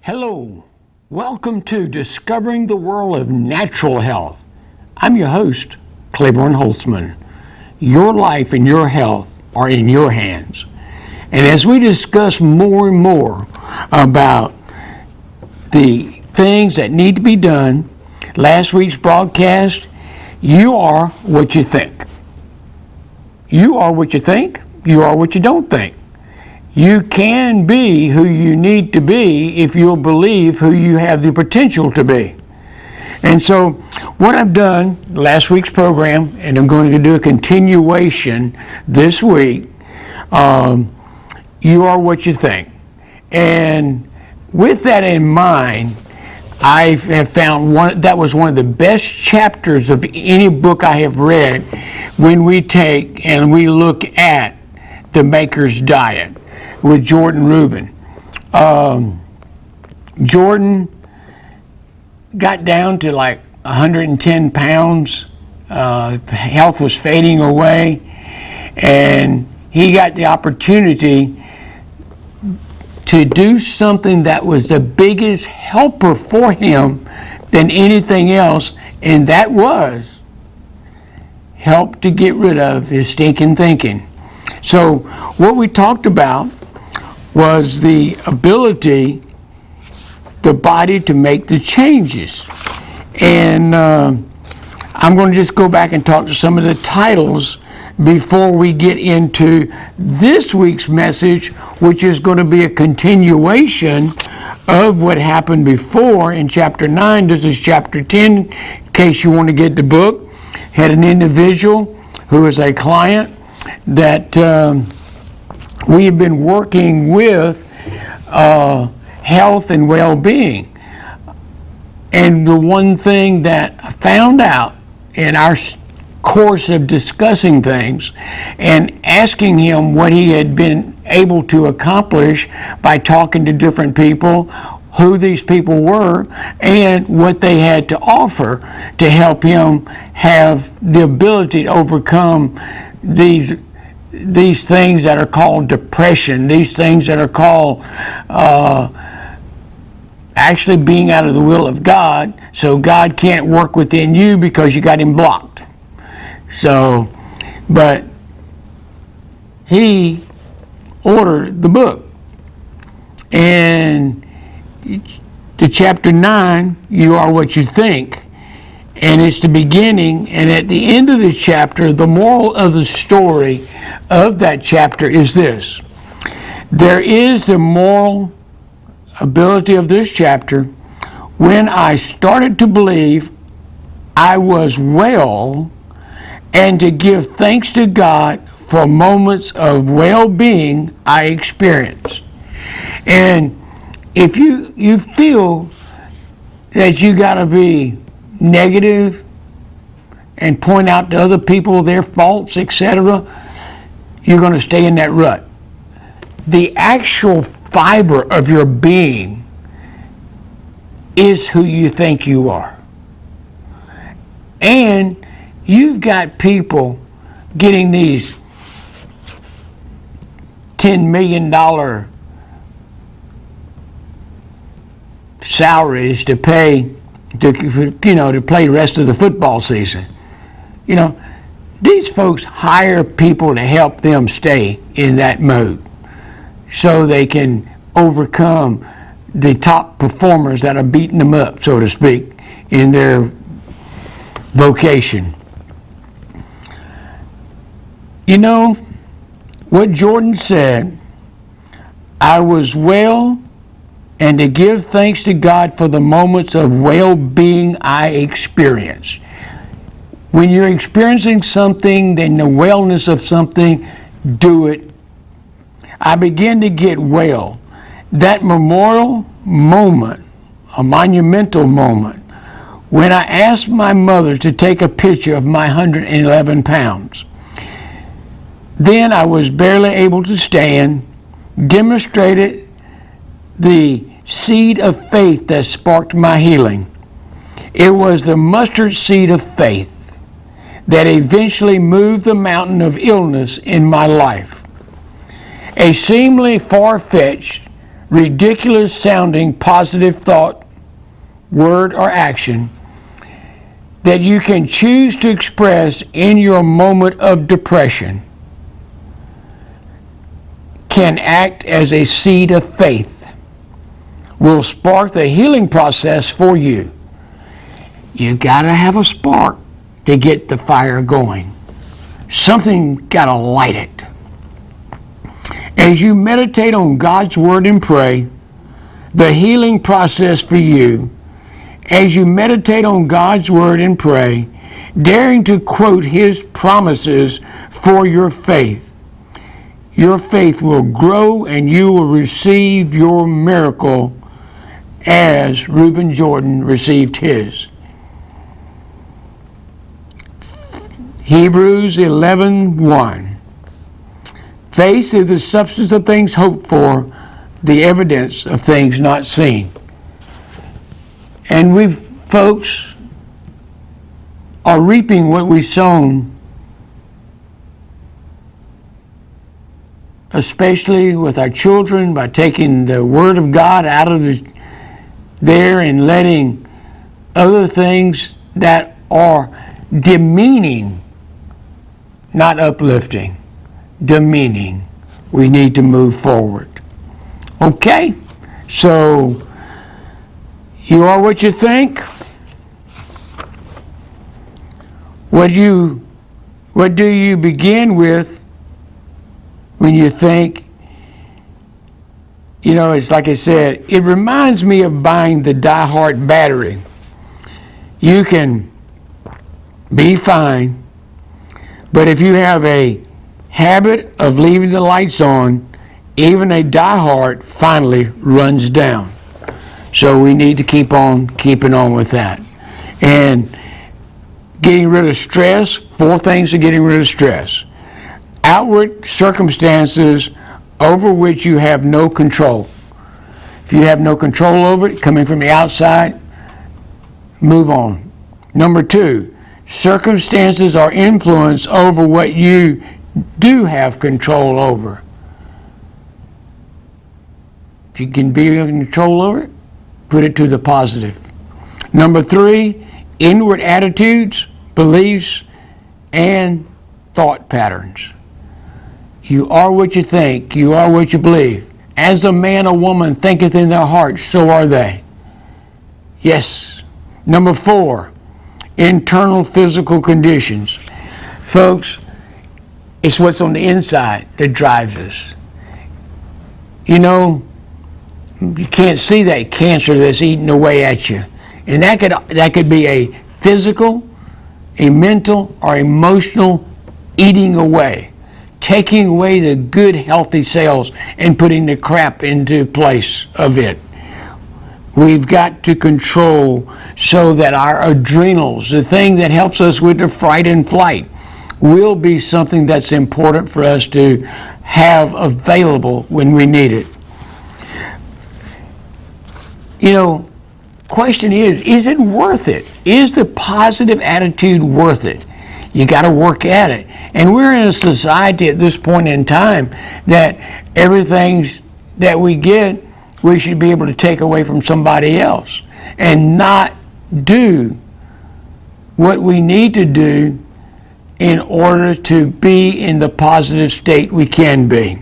Hello, welcome to Discovering the World of Natural Health. I'm your host, Claiborne Holtzman. Your life and your health are in your hands. And as we discuss more and more about the things that need to be done, last week's broadcast, you are what you think. You are what you think, you are what you don't think. You can be who you need to be if you'll believe who you have the potential to be. And so what I've done last week's program, and I'm going to do a continuation this week, you are what you think. And with that in mind, I have found that was one of the best chapters of any book I have read when we take and we look at the Maker's Diet with Jordan Rubin. Jordan got down to like 110 pounds. Health was fading away, and he got the opportunity to do something that was the biggest helper for him than anything else, and that was help to get rid of his stinking thinking. So what we talked about was the ability, the body to make the changes. And I'm going to just go back and talk to some of the titles before we get into this week's message, which is going to be a continuation of what happened before in chapter 9. This is chapter 10, in case you want to get the book. Had an individual who is a client that we have been working with health and well-being. And the one thing that I found out in our course of discussing things and asking him what he had been able to accomplish by talking to different people, who these people were, and what they had to offer to help him have the ability to overcome these things that are called depression, these things that are called actually being out of the will of God, so God can't work within you because you got him blocked. So, but he ordered the book, and to chapter 9, you are what you think. And it's the beginning, and at the end of this chapter, the moral of the story of that chapter is this. There is the moral ability of this chapter. When I started to believe I was well, and to give thanks to God for moments of well-being I experienced. And if you feel that you got to be negative and point out to other people their faults, etc., you're going to stay in that rut. The actual fiber of your being is who you think you are. And you've got people getting these $10 million salaries to pay to play the rest of the football season. These folks hire people to help them stay in that mode so they can overcome the top performers that are beating them up, so to speak, in their vocation. What Jordan said, I was well, and to give thanks to God for the moments of well-being I experienced. When you're experiencing something, then the wellness of something, do it. I began to get well. That memorial moment, a monumental moment, when I asked my mother to take a picture of my 111 pounds. Then I was barely able to stand, demonstrated the seed of faith that sparked my healing. It was the mustard seed of faith that eventually moved the mountain of illness in my life. A seemingly far-fetched ridiculous sounding positive thought, word, or action that you can choose to express in your moment of depression can act as a seed of faith, will spark the healing process for you. You gotta have a spark to get the fire going. Something gotta light it. As you meditate on God's word and pray, the healing process for you, as you meditate on God's word and pray, daring to quote his promises for your faith will grow and you will receive your miracle as Rubin Jordan received his. Hebrews 11:1. Faith is the substance of things hoped for, the evidence of things not seen. And we, folks, are reaping what we've sown, especially with our children, by taking the Word of God out of there and letting other things that are demeaning, not uplifting, demeaning. We need to move forward. Okay? So, you are what you think. What do you begin with when you think? You know, it's like I said, it reminds me of buying the Die-Hard battery. You can be fine, but if you have a habit of leaving the lights on, even a Die-Hard finally runs down. So we need to keep on keeping on with that. And getting rid of stress, 4 things to getting rid of stress. Outward circumstances over which you have no control. If you have no control over it, coming from the outside, move on. Number 2, circumstances or influence over what you do have control over. If you can be in control over it, put it to the positive. Number 3, inward attitudes, beliefs, and thought patterns. You are what you think. You are what you believe. As a man or woman thinketh in their heart, so are they. Yes. Number 4, internal physical conditions. Folks, it's what's on the inside that drives us. You know, you can't see that cancer that's eating away at you. And that could be a physical, a mental, or emotional eating away. Taking away the good, healthy cells and putting the crap into place of it. We've got to control so that our adrenals, the thing that helps us with the fight and flight, will be something that's important for us to have available when we need it. You know, question is it worth it? Is the positive attitude worth it? You got to work at it. And we're in a society at this point in time that everything that we get, we should be able to take away from somebody else and not do what we need to do in order to be in the positive state we can be.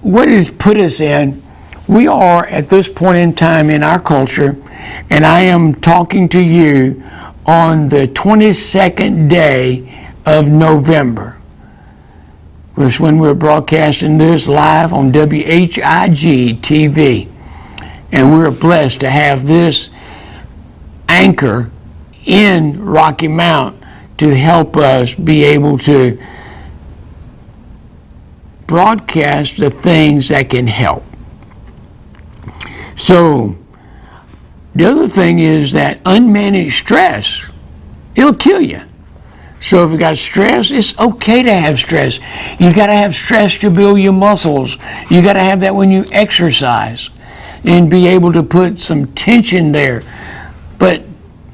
What has put us in, we are at this point in time in our culture, and I am talking to you on the 22nd day of November, which is when we're broadcasting this live on WHIG TV. And we're blessed to have this anchor in Rocky Mount to help us be able to broadcast the things that can help. So, the other thing is that unmanaged stress, it'll kill you. So if you got stress, it's okay to have stress. You got to have stress to build your muscles. You got to have that when you exercise and be able to put some tension there, but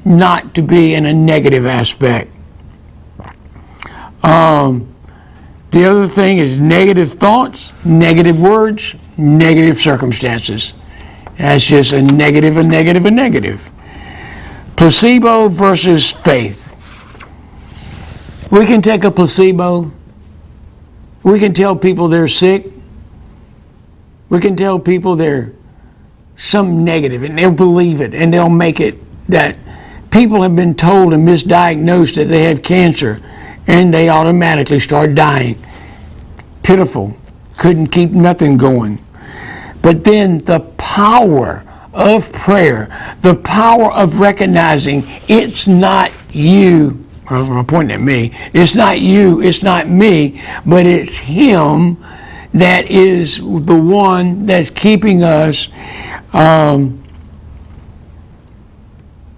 not to be in a negative aspect. The other thing is negative thoughts, negative words, negative circumstances. That's just a negative, a negative, a negative. Placebo versus faith. We can take a placebo. We can tell people they're sick. We can tell people they're something negative, and they'll believe it, and they'll make it that people have been told and misdiagnosed that they have cancer, and they automatically start dying. Pitiful. Couldn't keep nothing going. But then the power of prayer, the power of recognizing it's not you, I'm pointing at me, it's not you, it's not me, but it's Him that is the one that's keeping us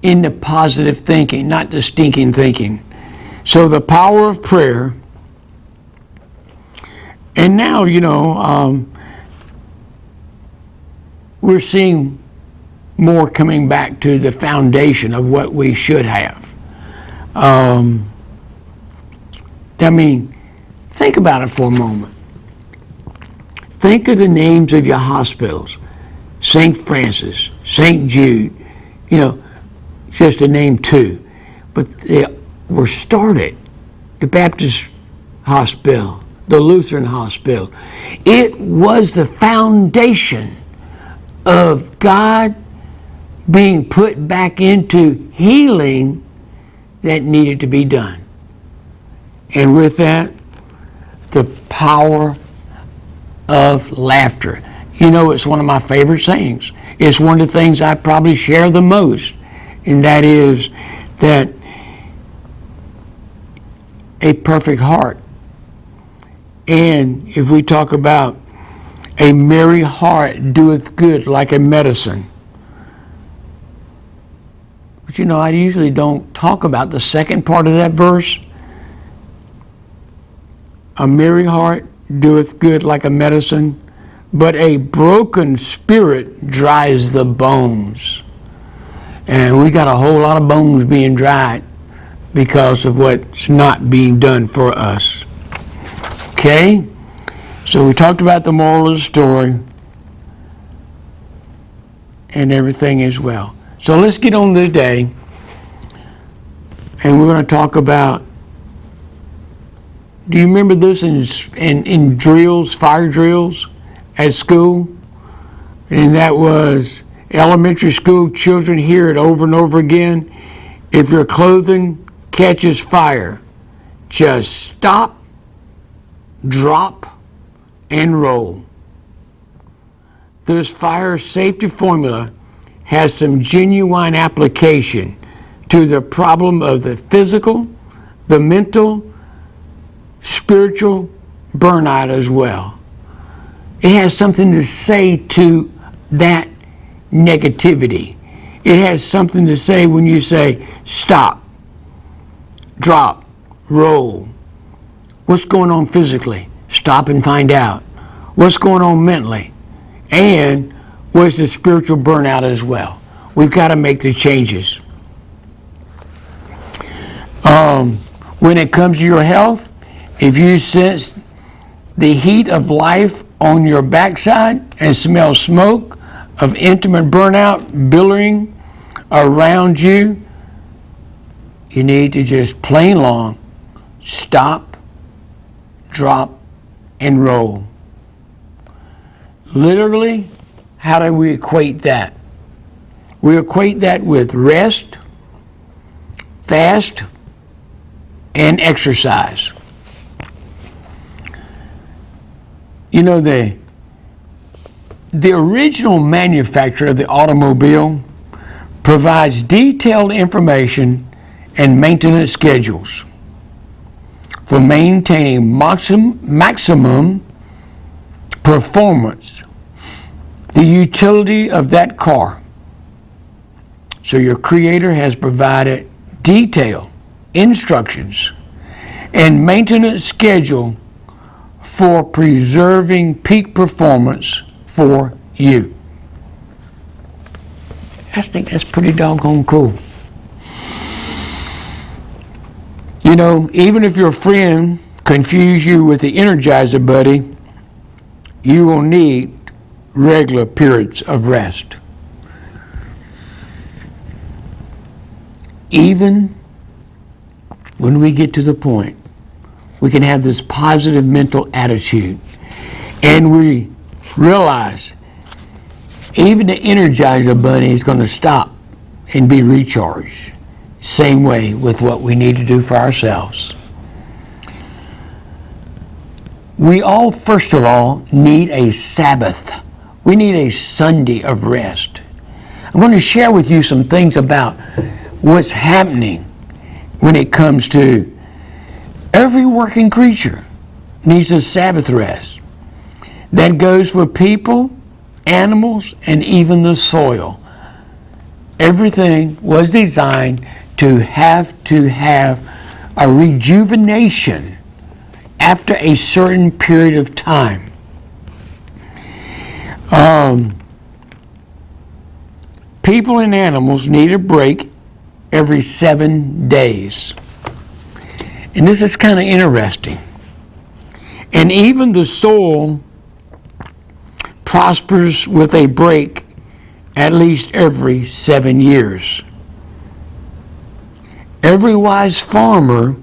in the positive thinking, not the stinking thinking. So the power of prayer. And now, we're seeing more coming back to the foundation of what we should have. Think about it for a moment. Think of the names of your hospitals. St. Francis, St. Jude, just to name two. But they were started. The Baptist Hospital, the Lutheran Hospital. It was the foundation of God being put back into healing that needed to be done. And with that, the power of laughter. It's one of my favorite sayings. It's one of the things I probably share the most, and that is that a perfect heart. And if we talk about a merry heart doeth good like a medicine. But I usually don't talk about the second part of that verse. A merry heart doeth good like a medicine, but a broken spirit dries the bones. And we got a whole lot of bones being dried because of what's not being done for us. Okay? So we talked about the moral of the story and everything as well. So let's get on this day, and we're going to talk about, do you remember this in drills, fire drills at school? And that was elementary school children hear it over and over again. If your clothing catches fire, just stop, drop, and roll. This fire safety formula has some genuine application to the problem of the physical, the mental, spiritual burnout as well. It has something to say to that negativity. It has something to say when you say stop, drop, roll. What's going on physically? Stop and find out. What's going on mentally? And what's the spiritual burnout as well? We've got to make the changes. When it comes to your health, if you sense the heat of life on your backside and smell smoke of intimate burnout billowing around you, you need to just plain long stop, drop, and roll. Literally, how do we equate that? We equate that with rest, fast, and exercise. The original manufacturer of the automobile provides detailed information and maintenance schedules for maintaining maximum performance, the utility of that car. So your Creator has provided detailed instructions and maintenance schedule for preserving peak performance for you. I think that's pretty doggone cool. Even if your friend confuse you with the Energizer Buddy, you will need regular periods of rest. Even when we get to the point we can have this positive mental attitude and we realize even the Energizer Bunny is going to stop and be recharged. Same way with what we need to do for ourselves. We all, first of all, need a Sabbath. We need a Sunday of rest. I'm going to share with you some things about what's happening when it comes to every working creature needs a Sabbath rest. That goes for people, animals, and even the soil. Everything was designed to have a rejuvenation after a certain period of time. People and animals need a break every 7 days. And this is kind of interesting. And even the soul prospers with a break at least every 7 years. Every wise farmer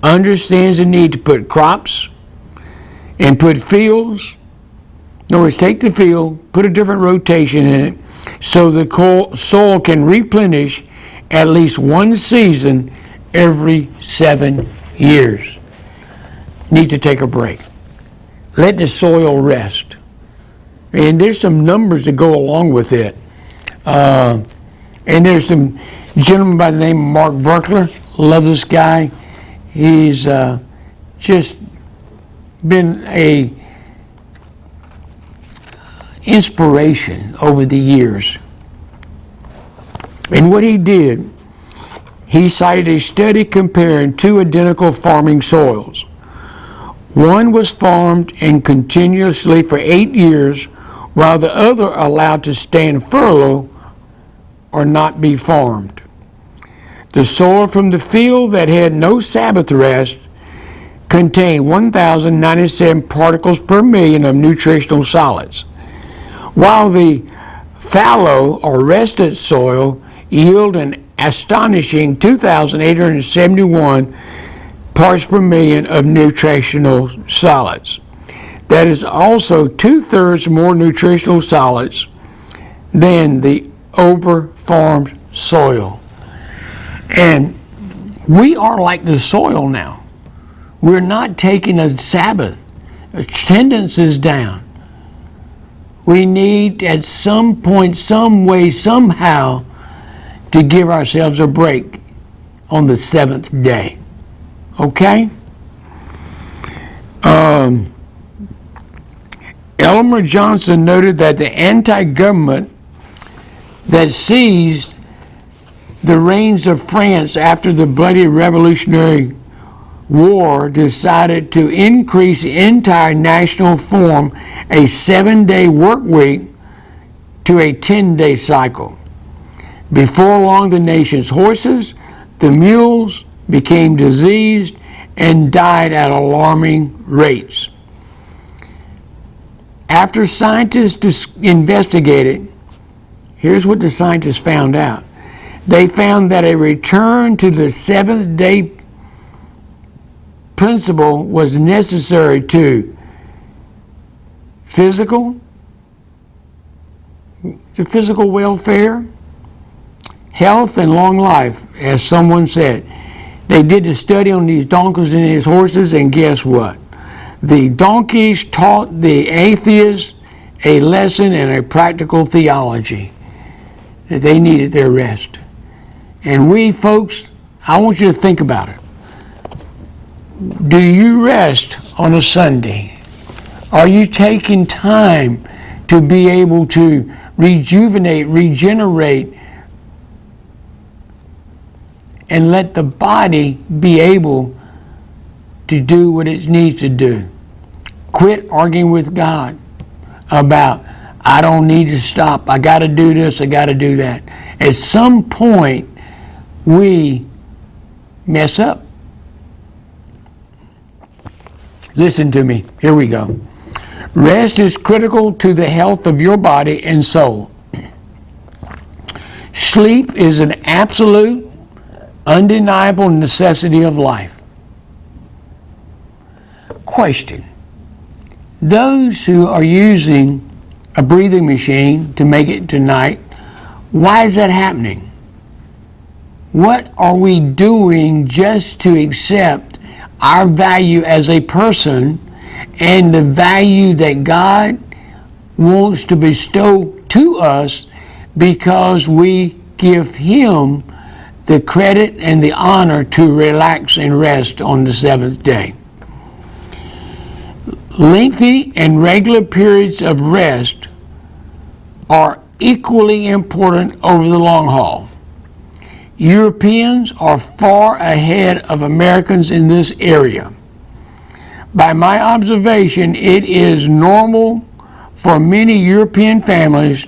understands the need to put crops and put fields. In other words, take the field, put a different rotation in it, so the soil can replenish at least one season every 7 years. Need to take a break. Let the soil rest. And there's some numbers that go along with it. And there's some gentleman by the name of Mark Verkler. Love this guy. He's just been a inspiration over the years. And what he did, he cited a study comparing two identical farming soils. One was farmed and continuously for 8 years, while the other allowed to stay in furlough or not be farmed. The soil from the field that had no Sabbath rest contained 1,097 particles per million of nutritional solids, while the fallow or rested soil yielded an astonishing 2,871 parts per million of nutritional solids. That is also 2/3 more nutritional solids than the over-farmed soil. And we are like the soil now. We're not taking a Sabbath. Attendance is down. We need at some point, some way, somehow to give ourselves a break on the seventh day. Okay? Elmer Johnson noted that the anti-government that seized the reins of France after the bloody Revolutionary War decided to increase the entire national form a 7-day work week to a 10-day cycle. Before long, the nation's horses, the mules, became diseased and died at alarming rates. After scientists investigated, here's what the scientists found out. They found that a return to the seventh day principle was necessary to physical welfare, health, and long life, as someone said. They did the study on these donkeys and these horses, and guess what? The donkeys taught the atheists a lesson and a practical theology that they needed their rest. And we, folks, I want you to think about it. Do you rest on a Sunday? Are you taking time to be able to rejuvenate, regenerate, and let the body be able to do what it needs to do? Quit arguing with God about, I don't need to stop, I got to do this, I got to do that. At some point, we mess up. Listen to me. Here we go. Rest is critical to the health of your body and soul. Sleep is an absolute, undeniable necessity of life. Question. Those who are using a breathing machine to make it to night, why is that happening? What are we doing just to accept our value as a person and the value that God wants to bestow to us because we give Him the credit and the honor to relax and rest on the seventh day? Lengthy and regular periods of rest are equally important over the long haul. Europeans are far ahead of Americans in this area. By my observation, it is normal for many European families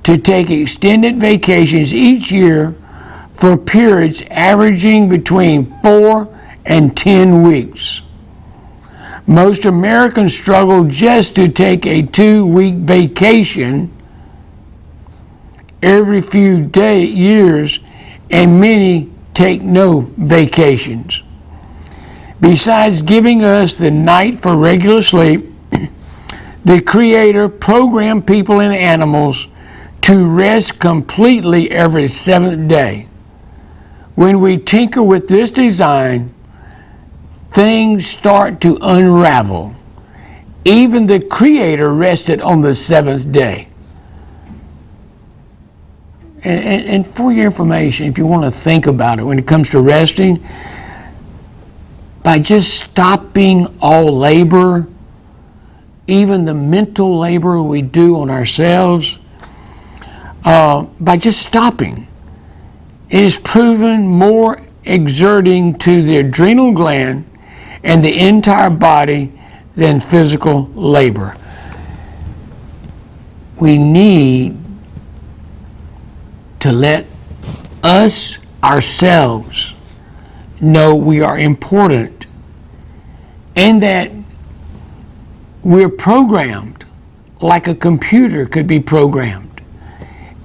to take extended vacations each year for periods averaging between 4 and 10 weeks. Most Americans struggle just to take a 2-week vacation every few years, and many take no vacations. Besides giving us the night for regular sleep, the Creator programmed people and animals to rest completely every seventh day. When we tinker with this design, things start to unravel. Even the Creator rested on the seventh day. And for your information, if you want to think about it, when it comes to resting, by just stopping all labor, even the mental labor we do on ourselves, by just stopping, it is proven more exerting to the adrenal gland and the entire body than physical labor. We need to let us ourselves know we are important and that we're programmed like a computer could be programmed.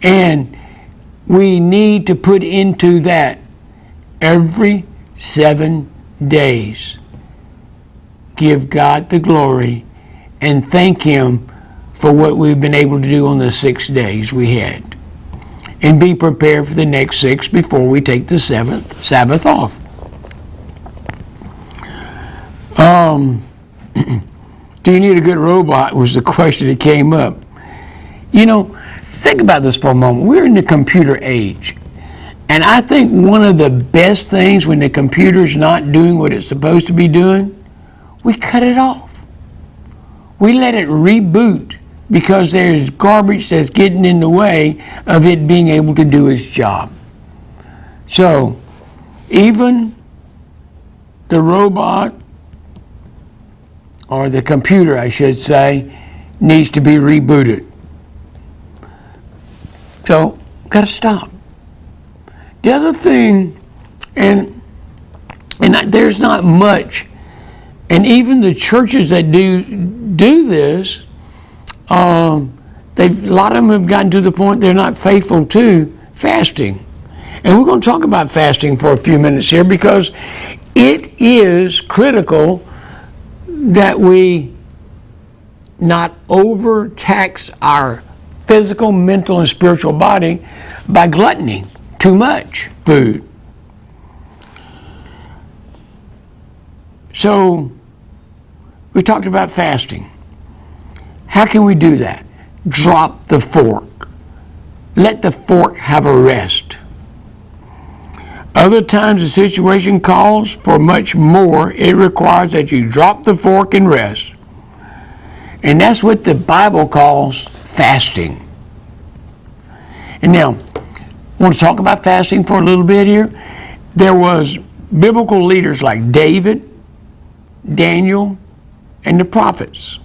And we need to put into that every 7 days. Give God the glory and thank Him for what we've been able to do on the 6 days we had. And be prepared for the next 6 before we take the 7th Sabbath off. Do you need a good robot was the question that came up. You know, think about this for a moment. We're in the computer age. And I think one of the best things when the computer's not doing what it's supposed to be doing, we cut it off. We let it reboot because there's garbage that's getting in the way of it being able to do its job. So, even the robot, or the computer, I should say, needs to be rebooted. So, got to stop. The other thing, and there's not much, and even the churches that do this, a lot of them have gotten to the point they're not faithful to fasting. And we're going to talk about fasting for a few minutes here because it is critical that we not overtax our physical, mental, and spiritual body by gluttony, too much food. So, we talked about fasting. How can we do that? Drop the fork. Let the fork have a rest. Other times the situation calls for much more. It requires that you drop the fork and rest. And that's what the Bible calls fasting. And now, I want to talk about fasting for a little bit here. There was biblical leaders like David, Daniel, and the prophets.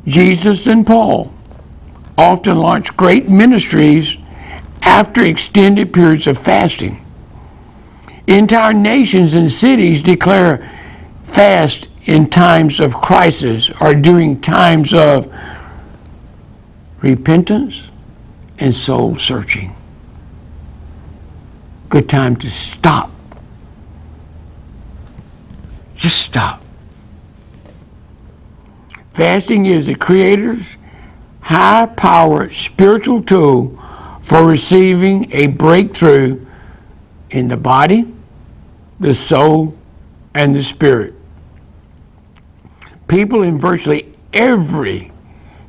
Jesus and Paul often launched great ministries after extended periods of fasting. Entire nations and cities declare fast in times of crisis or during times of repentance and soul searching. Good time to stop. Just stop. Fasting is the Creator's high-powered spiritual tool for receiving a breakthrough in the body, the soul, and the spirit. People in virtually every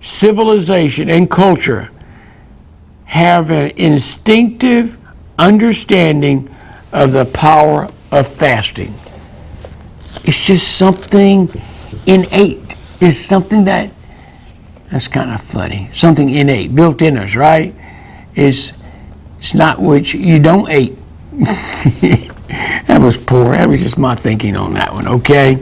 civilization and culture have an instinctive understanding of the power of fasting. It's just something innate. It's something that's kind of funny. Something innate, built in us, right? It's not what you don't eat. That was poor. That was just my thinking on that one, okay?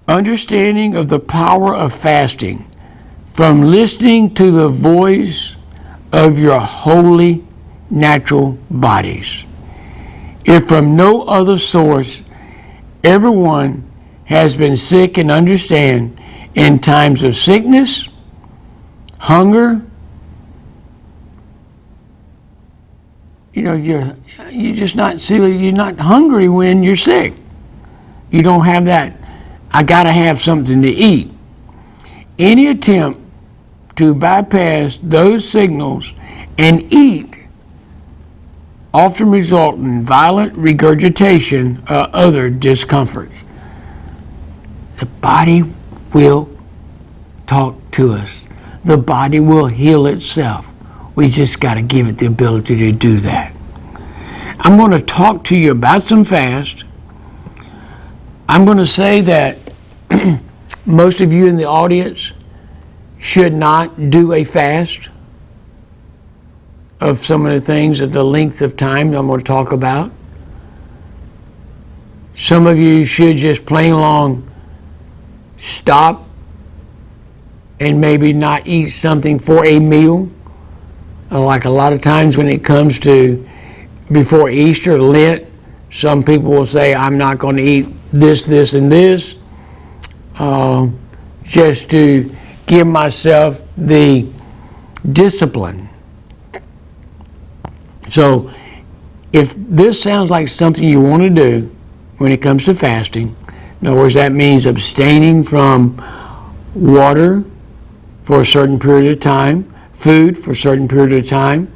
Understanding of the power of fasting from listening to the voice of your holy natural bodies. If from no other source, everyone has been sick and understand in times of sickness, hunger. You know, you're just not silly. You're not hungry when you're sick. You don't have that, I gotta have something to eat. Any attempt to bypass those signals and eat often result in violent regurgitation or other discomforts. The body will talk to us. The body will heal itself. We just got to give it the ability to do that. I'm going to talk to you about some fast. I'm going to say that most of you in the audience should not do a fast of some of the things at the length of time I'm going to talk about. Some of you should just plain along stop and maybe not eat something for a meal. Like a lot of times when it comes to before Easter, Lent, some people will say, I'm not going to eat this, this, and this, just to give myself the discipline. So if this sounds like something you want to do when it comes to fasting, in other words, that means abstaining from water for a certain period of time, food for a certain period of time,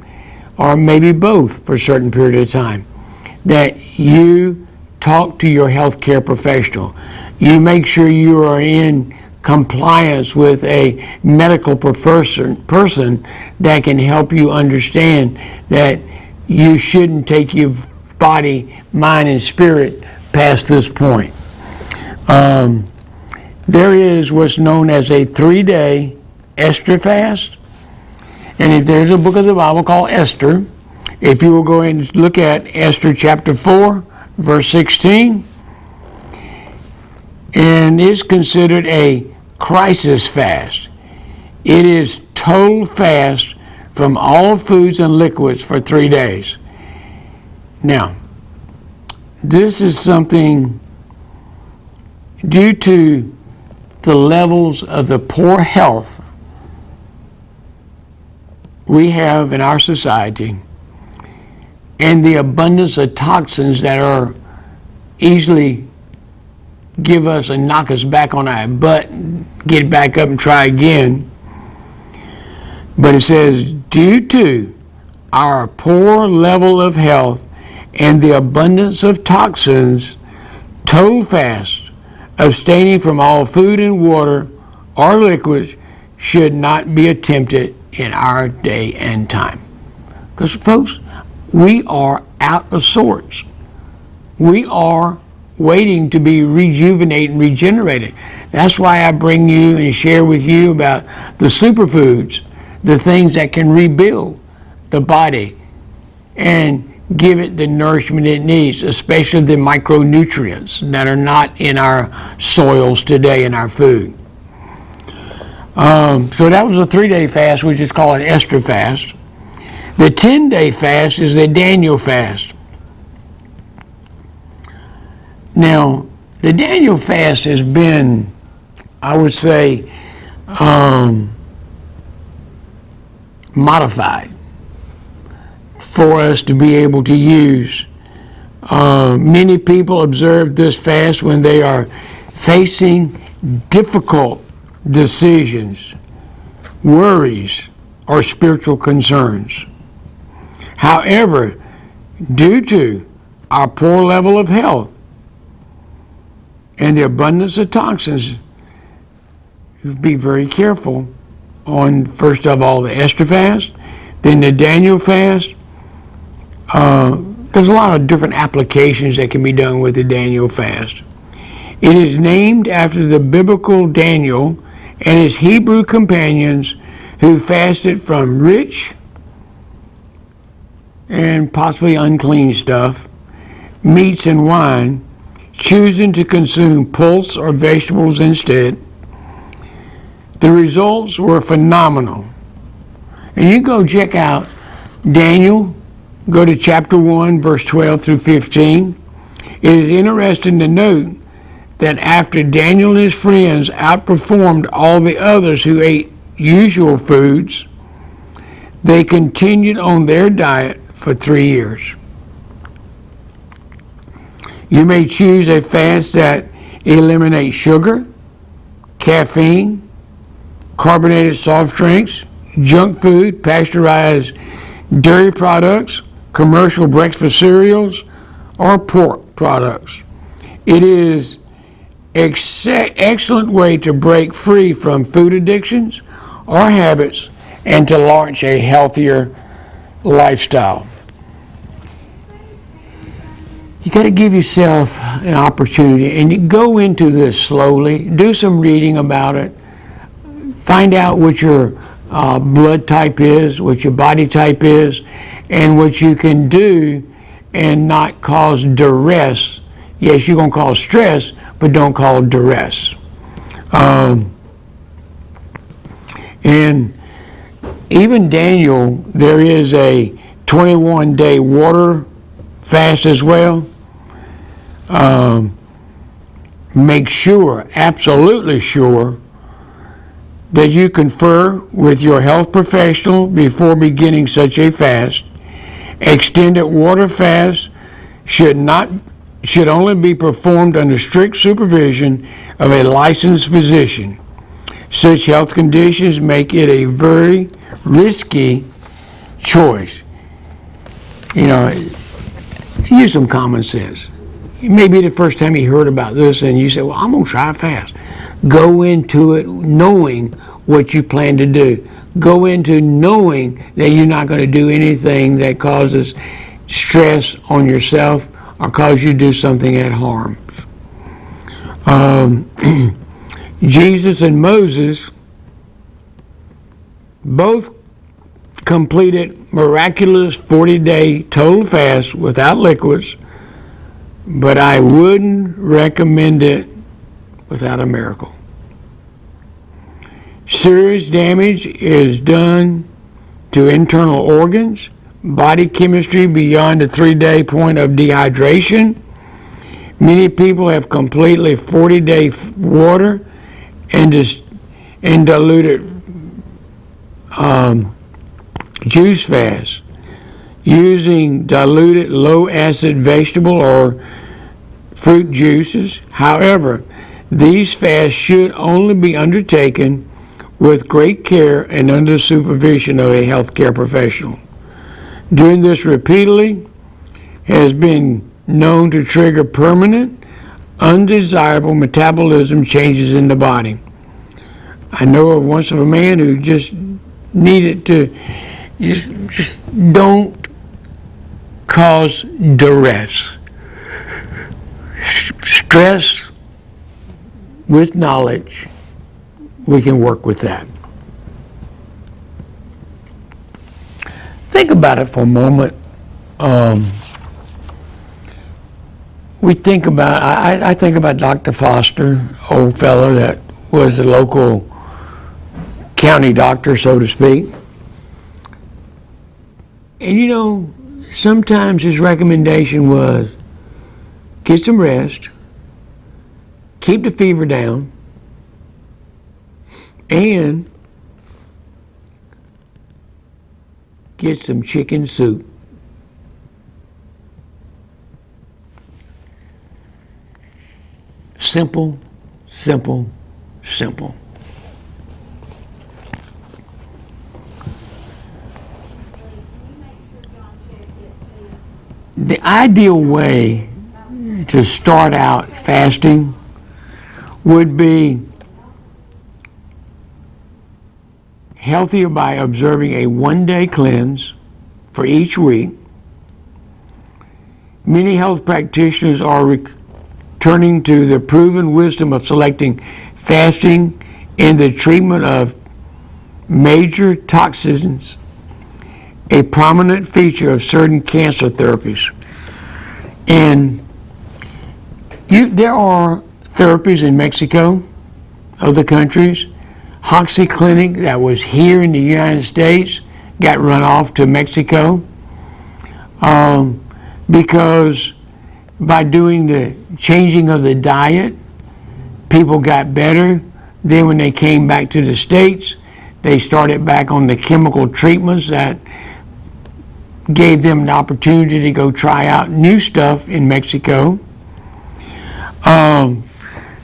or maybe both for a certain period of time, that you talk to your healthcare professional. You make sure you are in compliance with a medical person that can help you understand that you shouldn't take your body, mind, and spirit past this point. There is what's known as a 3-day Esther fast. And if there's a book of the Bible called Esther, if you will go and look at Esther chapter 4, verse 16, and it's considered a crisis fast. It is total fast from all foods and liquids for 3 days. Now, this is something due to the levels of the poor health we have in our society and the abundance of toxins that are easily give us and knock us back on our butt, get back up and try again. But it says, due to our poor level of health and the abundance of toxins, total fast, abstaining from all food and water or liquids should not be attempted in our day and time. Because folks, we are out of sorts. We are waiting to be rejuvenated and regenerated. That's why I bring you and share with you about the superfoods, the things that can rebuild the body and give it the nourishment it needs, especially the micronutrients that are not in our soils today in our food. So that was a 3-day fast, which is called an Esther fast. The 10-day fast is the Daniel fast. Now, the Daniel fast has been, I would say, modified for us to be able to use. Many people observe this fast when they are facing difficult decisions, worries, or spiritual concerns. However, due to our poor level of health and the abundance of toxins, be very careful on, first of all, the Esther fast, then the Daniel fast. There's a lot of different applications that can be done with the Daniel fast. It is named after the biblical Daniel and his Hebrew companions who fasted from rich and possibly unclean stuff, meats and wine, choosing to consume pulse or vegetables instead. The results were phenomenal. And you go check out Daniel, go to chapter 1, verse 12 through 15. It is interesting to note that after Daniel and his friends outperformed all the others who ate usual foods, they continued on their diet for 3 years. You may choose a fast that eliminates sugar, caffeine, carbonated soft drinks, junk food, pasteurized dairy products, commercial breakfast cereals, or pork products. It is an excellent way to break free from food addictions or habits and to launch a healthier lifestyle. You got to give yourself an opportunity, and you go into this slowly. Do some reading about it. Find out what your blood type is, what your body type is, and what you can do and not cause duress. Yes, you're going to cause stress, but don't cause duress. And even Daniel, there is a 21-day water fast as well. Make sure, absolutely sure, that you confer with your health professional before beginning such a fast. Extended water fasts should only be performed under strict supervision of a licensed physician. Such health conditions make it a very risky choice. You know, use some common sense. It may be the first time you heard about this and you say, well, I'm going to try a fast. Go into it knowing what you plan to do. Go into knowing that you're not going to do anything that causes stress on yourself or cause you to do something that harms. Jesus and Moses both completed miraculous 40-day total fast without liquids, but I wouldn't recommend it without a miracle. Serious damage is done to internal organs, body chemistry beyond the 3-day point of dehydration. Many people have completely 40-day water and diluted juice fast using diluted low-acid vegetable or fruit juices. However, these fasts should only be undertaken with great care and under supervision of a healthcare professional. Doing this repeatedly has been known to trigger permanent, undesirable metabolism changes in the body. I know of once of a man who just needed to just don't cause duress. Stress with knowledge, we can work with that. Think about it for a moment. We think about, I think about Dr. Foster, old fellow that was the local county doctor, so to speak. And you know, sometimes his recommendation was get some rest, keep the fever down, and get some chicken soup. Simple, simple, simple. The ideal way to start out fasting would be healthier by observing a one-day cleanse for each week. Many health practitioners are returning to the proven wisdom of selecting fasting in the treatment of major toxins, a prominent feature of certain cancer therapies. And there are therapies in Mexico, other countries. Hoxie Clinic that was here in the United States got run off to Mexico because by doing the changing of the diet, people got better. Then when they came back to the States, they started back on the chemical treatments that gave them an opportunity to go try out new stuff in Mexico.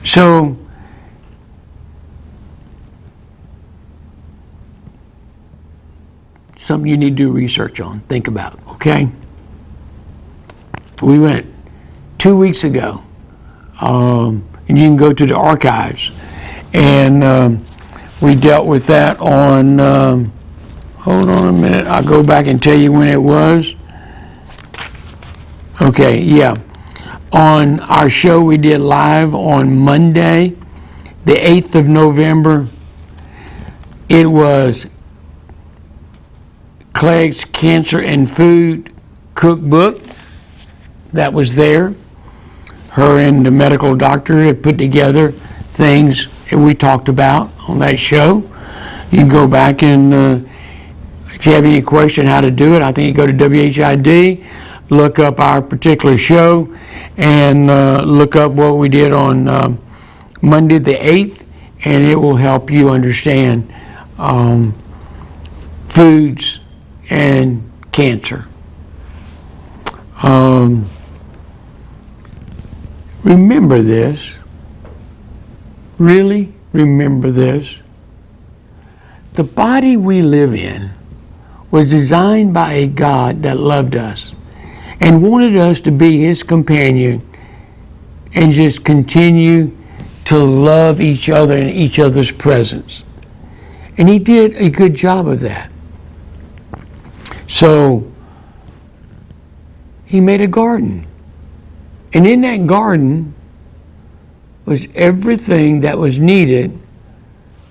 So something you need to do research on, think about, okay? We went 2 weeks ago, and you can go to the archives, and we dealt with that on, hold on a minute, I'll go back and tell you when it was. Okay, yeah. On our show we did live on Monday, the 8th of November, it was Clegg's Cancer and Food Cookbook that was there. Her and the medical doctor had put together things that we talked about on that show. You can go back and if you have any question how to do it, I think you go to WHID, look up our particular show, and look up what we did on Monday the 8th, and it will help you understand foods and cancer. Remember this. Really remember this. The body we live in was designed by a God that loved us and wanted us to be his companion and just continue to love each other in each other's presence. And he did a good job of that. So he made a garden. And in that garden was everything that was needed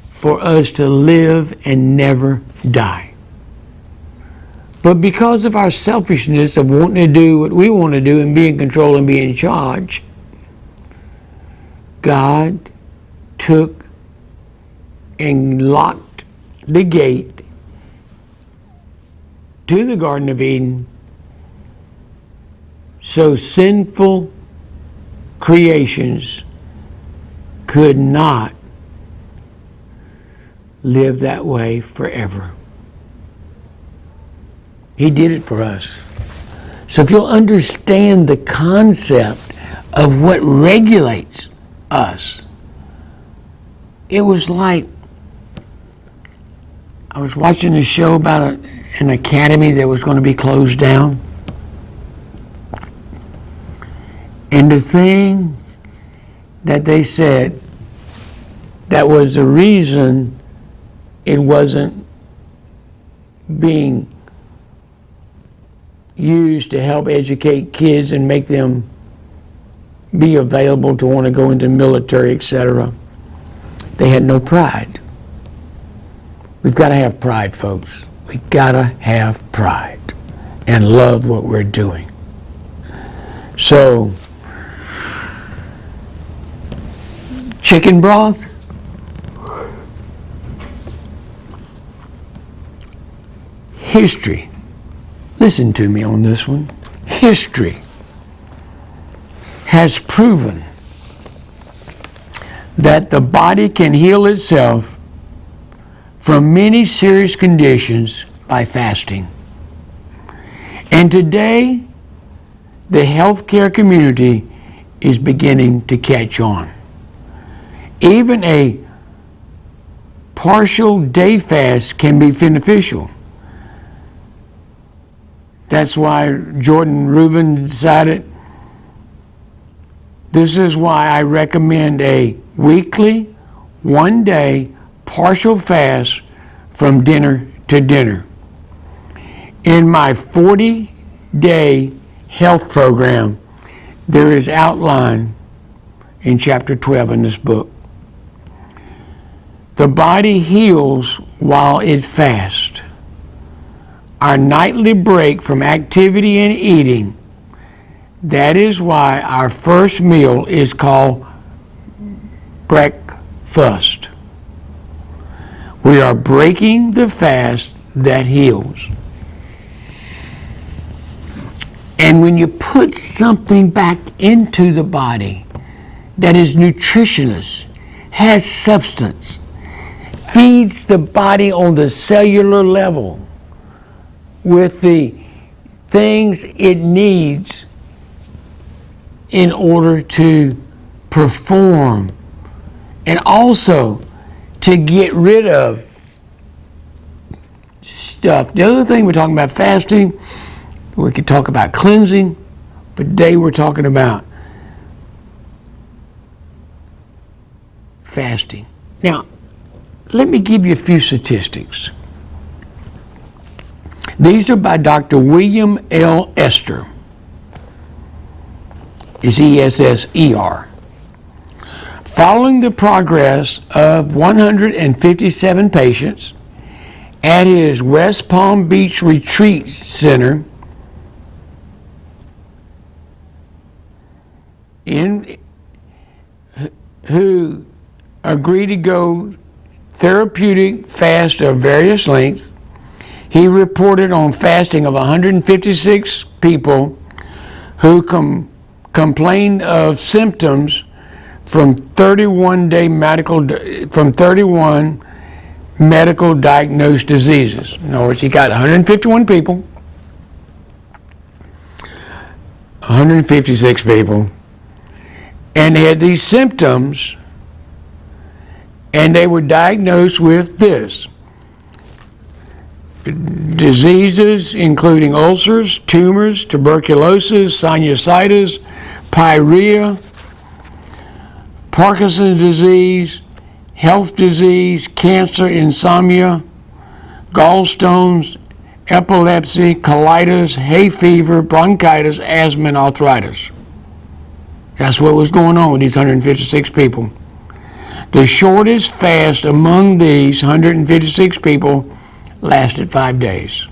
for us to live and never die. But because of our selfishness of wanting to do what we want to do and be in control and be in charge, God took and locked the gate to the Garden of Eden so sinful creations could not live that way forever. He did it for us. So if you'll understand the concept of what regulates us, it was like, I was watching a show about an academy that was going to be closed down. And the thing that they said that was the reason it wasn't being used to help educate kids and make them be available to want to go into the military, etc. They had no pride. We've got to have pride, folks. We've got to have pride and love what we're doing. So, chicken broth, history. Listen to me on this one. History has proven that the body can heal itself from many serious conditions by fasting. And today, the healthcare community is beginning to catch on. Even a partial day fast can be beneficial. That's why Rubin decided, this is why I recommend a weekly, 1 day, partial fast from dinner to dinner. In my 40-day health program, there is outlined in chapter 12 in this book. The body heals while it fasts. Our nightly break from activity and eating, that is why our first meal is called breakfast. We are breaking the fast that heals. And when you put something back into the body that is nutritious, has substance, feeds the body on the cellular level with the things it needs in order to perform, and also to get rid of stuff. The other thing we're talking about fasting, we could talk about cleansing, but today we're talking about fasting. Now, let me give you a few statistics. These are by Dr. William L. Esser. It's E-S-S-E-R. Following the progress of 157 patients at his West Palm Beach Retreat Center who agreed to go therapeutic fast of various lengths, he reported on fasting of 156 people who complained of symptoms from 31 medical diagnosed diseases. In other words, he got 151 people, 156 people, and they had these symptoms, and they were diagnosed with this: diseases including ulcers, tumors, tuberculosis, sinusitis, pyorrhea, Parkinson's disease, health disease, cancer, insomnia, gallstones, epilepsy, colitis, hay fever, bronchitis, asthma, and arthritis. That's what was going on with these 156 people. The shortest fast among these 156 people lasted 5 days.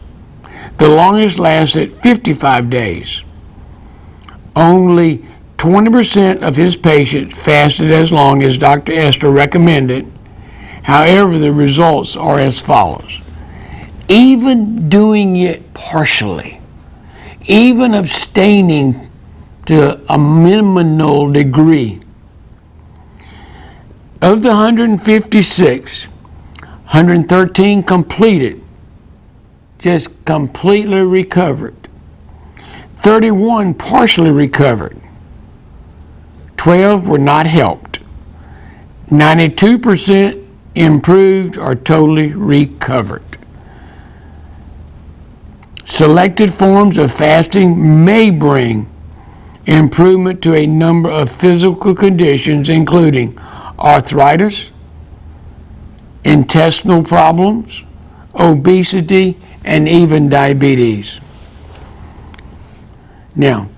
The longest lasted 55 days. Only 20% of his patients fasted as long as Dr. Esser recommended. However, the results are as follows. Even doing it partially, even abstaining to a minimal degree, of the 156, 113 completed, just completely recovered. 31 partially recovered. 12 were not helped. 92% improved or totally recovered. Selected forms of fasting may bring improvement to a number of physical conditions, including arthritis, intestinal problems, obesity, and even diabetes. Now,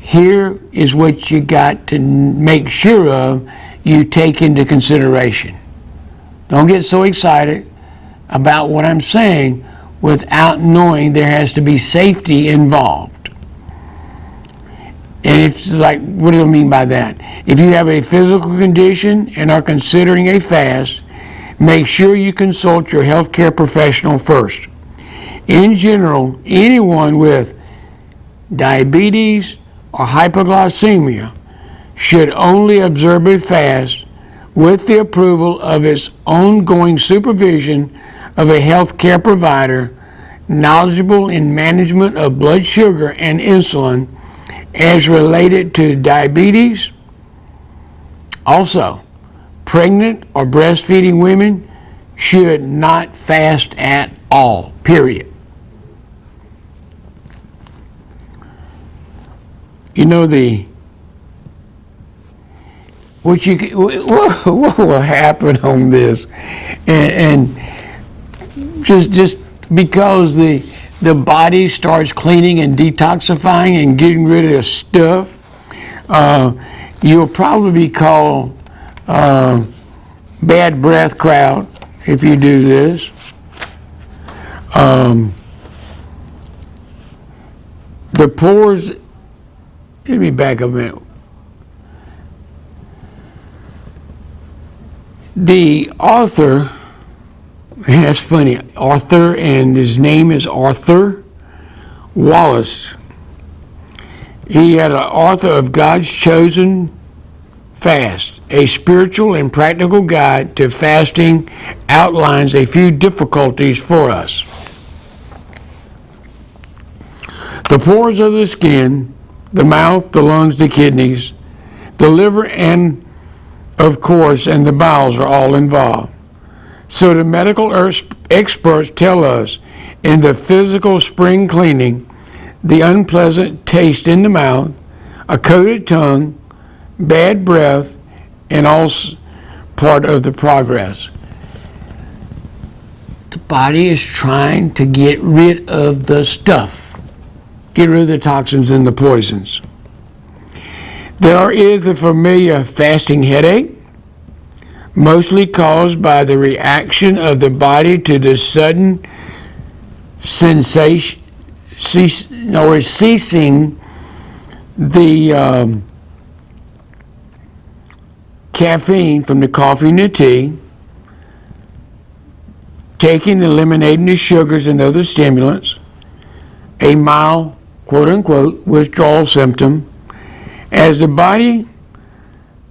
here is what you got to make sure of you take into consideration. Don't get so excited about what I'm saying without knowing there has to be safety involved. And it's like, what do I mean by that? If you have a physical condition and are considering a fast, make sure you consult your healthcare professional first. In general, anyone with diabetes or hypoglycemia should only observe a fast with the approval of its ongoing supervision of a health care provider knowledgeable in management of blood sugar and insulin as related to diabetes. Also, pregnant or breastfeeding women should not fast at all, period. You know, what will happen on this, and just because the body starts cleaning and detoxifying and getting rid of stuff, you'll probably be called bad breath crowd if you do this. The pores, let me back up a minute. The author, and that's funny, Arthur, and his name is Arthur Wallace. He had an author of God's Chosen Fast, a spiritual and practical guide to fasting, outlines a few difficulties for us. The pores of the skin, the mouth, the lungs, the kidneys, the liver, and of course, and the bowels are all involved. So the medical experts tell us in the physical spring cleaning, the unpleasant taste in the mouth, a coated tongue, bad breath, and all part of the progress. The body is trying to get rid of the stuff, get rid of the toxins and the poisons. There is the familiar fasting headache, mostly caused by the reaction of the body to the sudden ceasing the caffeine from the coffee and the tea, taking and eliminating the sugars and other stimulants, a mild, quote-unquote, withdrawal symptom, as the body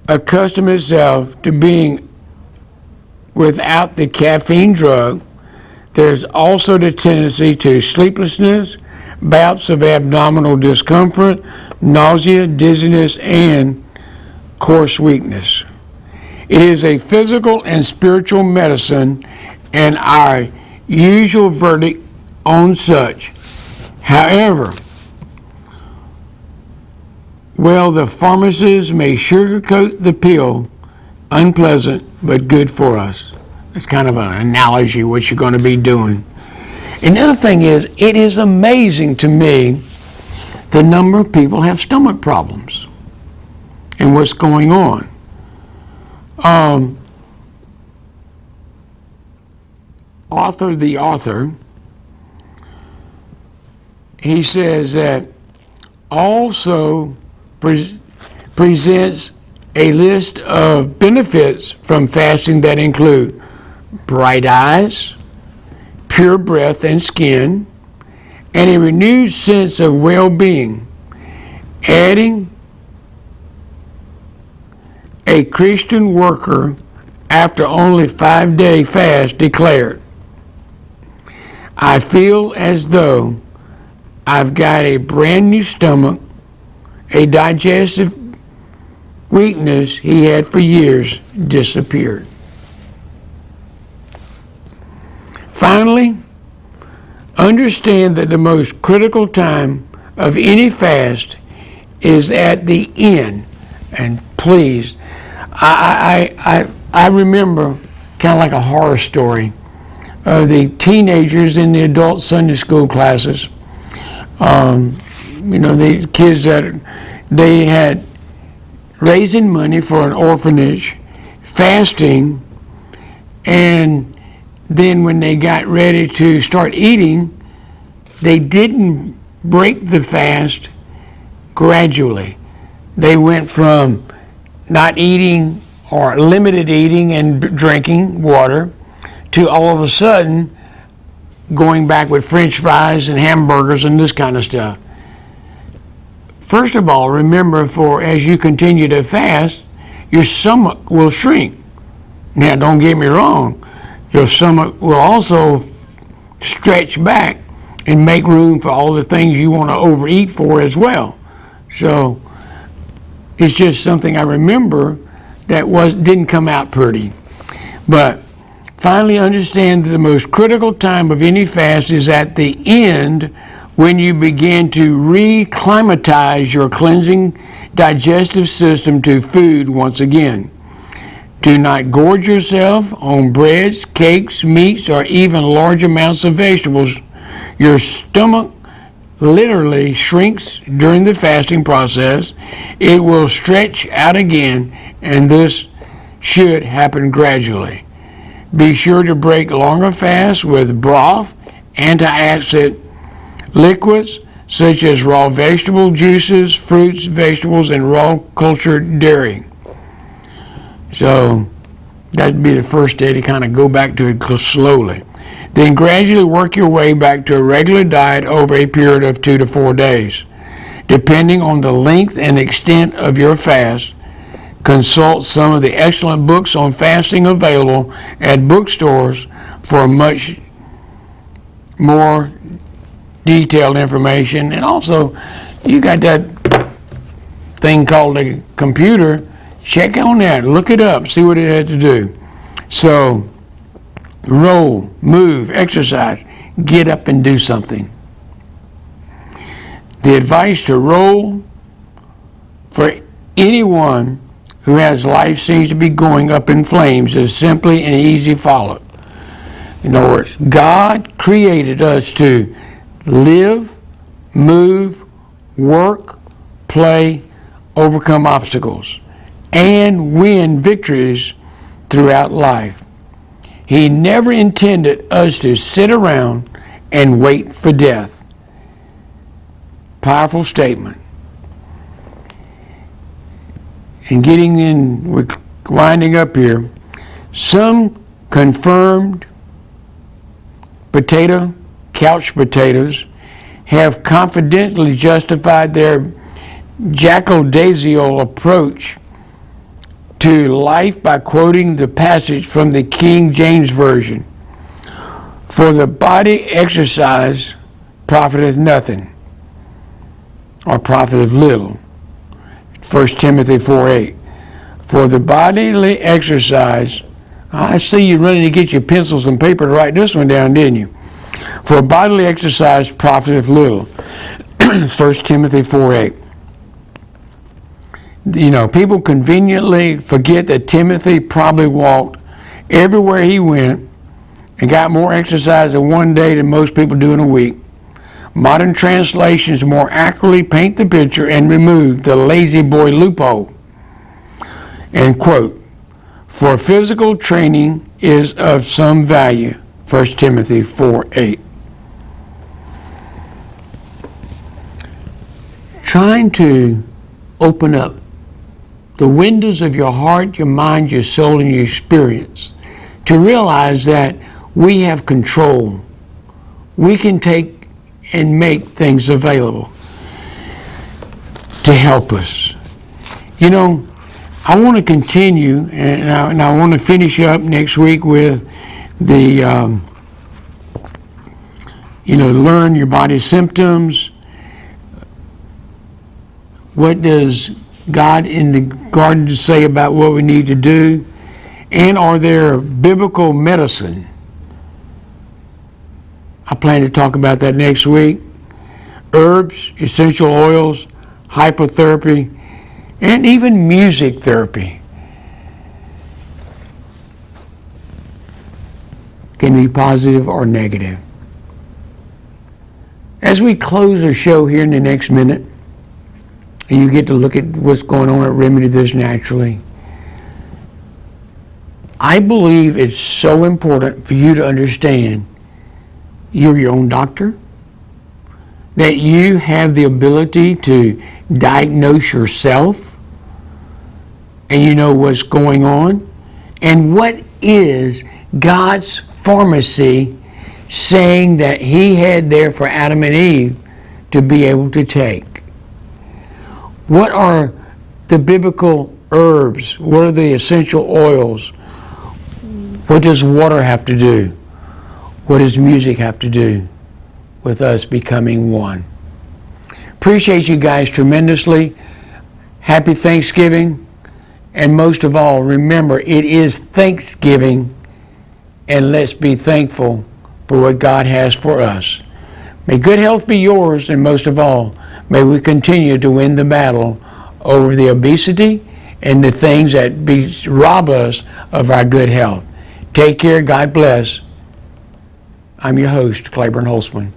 accustoms itself to being without the caffeine drug. There's also the tendency to sleeplessness, bouts of abdominal discomfort, nausea, dizziness, and coarse weakness. It is a physical and spiritual medicine, and our usual verdict on such. However, well, the pharmacists may sugarcoat the pill, unpleasant but good for us. It's kind of an analogy what you're going to be doing. And the other thing is, it is amazing to me the number of people have stomach problems and what's going on. The author, he says that also presents a list of benefits from fasting that include bright eyes, pure breath and skin, and a renewed sense of well-being, adding a Christian worker after only 5-day fast declared, "I feel as though I've got a brand new stomach, a digestive weakness he had for years disappeared." Finally, understand that the most critical time of any fast is at the end. And please, I remember kind of like a horror story of the teenagers in the adult Sunday school classes. The kids that they had raising money for an orphanage, fasting, and then when they got ready to start eating, they didn't break the fast gradually. They went from not eating or limited eating and drinking water to all of a sudden going back with French fries and hamburgers and this kind of stuff. First of all, remember, as you continue to fast, your stomach will shrink. Now, don't get me wrong, your stomach will also stretch back and make room for all the things you want to overeat for as well. So it's just something I remember that didn't come out pretty. But finally understand that the most critical time of any fast is at the end, when you begin to reclimatize your cleansing digestive system to food once again. Do not gorge yourself on breads, cakes, meats, or even large amounts of vegetables. Your stomach literally shrinks during the fasting process. It will stretch out again, and this should happen gradually. Be sure to break longer fasts with broth, antacid liquids such as raw vegetable juices, fruits, vegetables, and raw cultured dairy. So that'd be the first day to kind of go back to it slowly. Then gradually work your way back to a regular diet over a period of 2 to 4 days. Depending on the length and extent of your fast, consult some of the excellent books on fasting available at bookstores for much more detailed information. And also, you got that thing called a computer. Check on that, look it up, see what it had to do. So, roll, move, exercise, get up and do something. The advice to roll for anyone who has life seems to be going up in flames is simply an easy follow. In other words, God created us to live, move, work, play, overcome obstacles, and win victories throughout life. He never intended us to sit around and wait for death. Powerful statement. And we're winding up here. Some confirmed couch potatoes have confidently justified their jackal-daisial approach to life by quoting the passage from the King James Version. For the body exercise profiteth nothing, or profiteth little. 1 Timothy 4:8. For the bodily exercise, I see you running to get your pencils and paper to write this one down, didn't you? For bodily exercise profiteth little. 1 Timothy 4:8. You know, people conveniently forget that Timothy probably walked everywhere he went and got more exercise in one day than most people do in a week. Modern translations more accurately paint the picture and remove the lazy boy loophole. And quote, for physical training is of some value. 1 Timothy 4:8. Trying to open up the windows of your heart, your mind, your soul, and your experience to realize that we have control. We can take and make things available to help us. You know, I want to continue, and I want to finish up next week with the, learn your body's symptoms. What does God in the garden say about what we need to do? And are there biblical medicine? I plan to talk about that next week. Herbs, essential oils, hypotherapy, and even music therapy can be positive or negative. As we close our show here in the next minute, and you get to look at what's going on at Remedy This Naturally, I believe it's so important for you to understand you're your own doctor, that you have the ability to diagnose yourself, and you know what's going on, and what is God's pharmacy saying that He had there for Adam and Eve to be able to take. What are the biblical herbs? What are the essential oils? What does water have to do? What does music have to do with us becoming one? Appreciate you guys tremendously. Happy Thanksgiving. And most of all, remember, it is Thanksgiving, and let's be thankful for what God has for us. May good health be yours, and most of all, may we continue to win the battle over the obesity and the things that rob us of our good health. Take care. God bless. I'm your host, Claiborne Holtzman.